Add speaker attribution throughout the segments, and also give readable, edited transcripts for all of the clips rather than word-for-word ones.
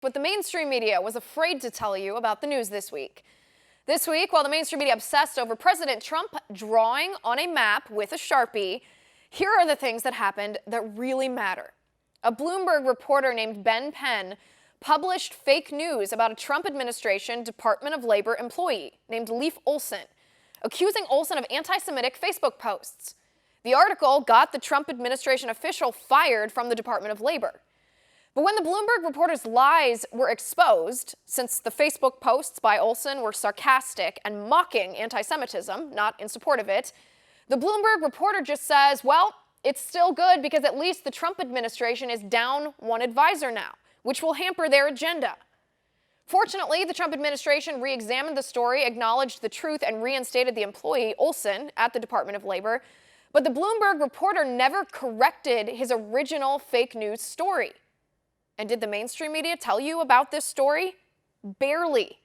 Speaker 1: What the mainstream media was afraid to tell you about the news this week. This week, while the mainstream media obsessed over President Trump drawing on a map with a Sharpie, here are the things that happened that really matter. A Bloomberg reporter named Ben Penn published fake news about a Trump administration Department of Labor employee named Leif Olson, accusing Olson of anti-Semitic Facebook posts. The article got the Trump administration official fired from the Department of Labor. But when the Bloomberg reporter's lies were exposed, since the Facebook posts by Olson were sarcastic and mocking anti-Semitism, not in support of it, the Bloomberg reporter just says, well, it's still good because at least the Trump administration is down one advisor now, which will hamper their agenda. Fortunately, the Trump administration re-examined the story, acknowledged the truth, and reinstated the employee, Olson, at the Department of Labor. But the Bloomberg reporter never corrected his original fake news story. And did the mainstream media tell you about this story? Barely.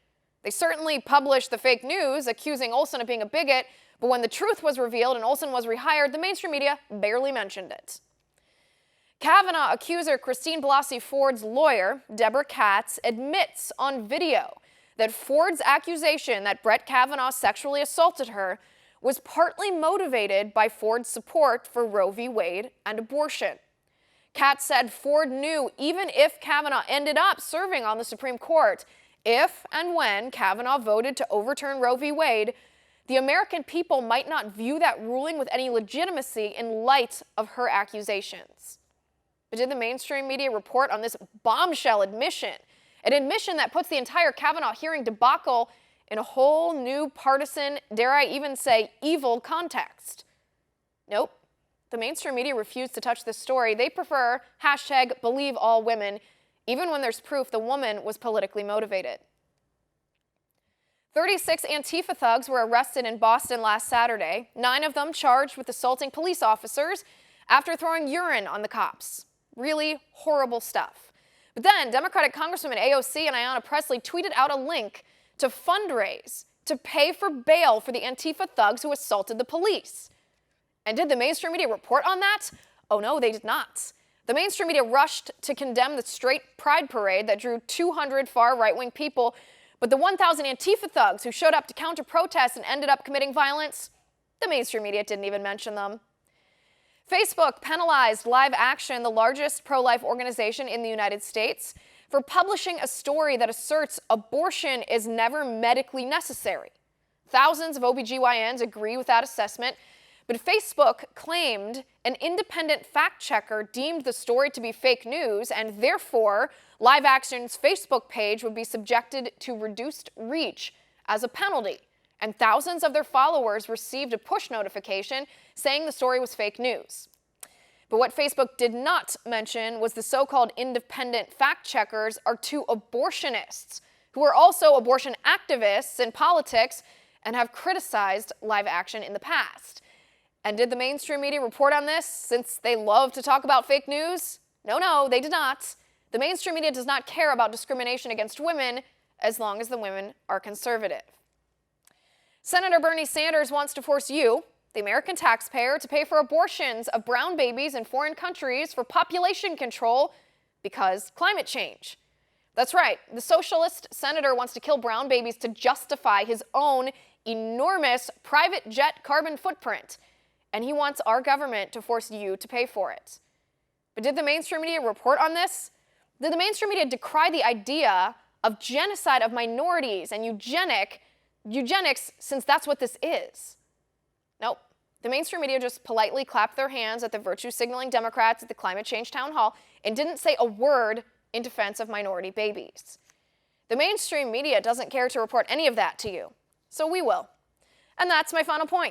Speaker 1: They certainly published the fake news accusing Olson of being a bigot, but when the truth was revealed and Olson was rehired, the mainstream media barely mentioned it. Kavanaugh accuser Christine Blasey Ford's lawyer, Deborah Katz, admits on video that Ford's accusation that Brett Kavanaugh sexually assaulted her was partly motivated by Ford's support for Roe v. Wade and abortion. Katz said Ford knew even if Kavanaugh ended up serving on the Supreme Court, if and when Kavanaugh voted to overturn Roe v. Wade, the American people might not view that ruling with any legitimacy in light of her accusations. But did the mainstream media report on this bombshell admission? An admission that puts the entire Kavanaugh hearing debacle in a whole new partisan, dare I even say, evil context? Nope. The mainstream media refused to touch this story. They prefer #BelieveAllWomen, even when there's proof the woman was politically motivated. 36 Antifa thugs were arrested in Boston last Saturday, 9 of them charged with assaulting police officers after throwing urine on the cops. Really horrible stuff. But then Democratic Congresswoman AOC and Ayanna Pressley tweeted out a link to fundraise to pay for bail for the Antifa thugs who assaulted the police. And did the mainstream media report on that? Oh no, they did not. The mainstream media rushed to condemn the straight pride parade that drew 200 far right-wing people, but the 1,000 Antifa thugs who showed up to counter-protest and ended up committing violence, the mainstream media didn't even mention them. Facebook penalized Live Action, the largest pro-life organization in the United States, for publishing a story that asserts abortion is never medically necessary. Thousands of OBGYNs agree with that assessment, but Facebook claimed an independent fact-checker deemed the story to be fake news, and therefore, Live Action's Facebook page would be subjected to reduced reach as a penalty, and thousands of their followers received a push notification saying the story was fake news. But what Facebook did not mention was the so-called independent fact-checkers are 2 abortionists who are also abortion activists in politics and have criticized Live Action in the past. And did the mainstream media report on this, since they love to talk about fake news? No, they did not. The mainstream media does not care about discrimination against women as long as the women are conservative. Senator Bernie Sanders wants to force you, the American taxpayer, to pay for abortions of brown babies in foreign countries for population control because climate change. That's right, the socialist senator wants to kill brown babies to justify his own enormous private jet carbon footprint. And he wants our government to force you to pay for it. But did the mainstream media report on this? Did the mainstream media decry the idea of genocide of minorities and eugenics, since that's what this is? Nope. The mainstream media just politely clapped their hands at the virtue-signaling Democrats at the climate change town hall and didn't say a word in defense of minority babies. The mainstream media doesn't care to report any of that to you, so we will. And that's my final point.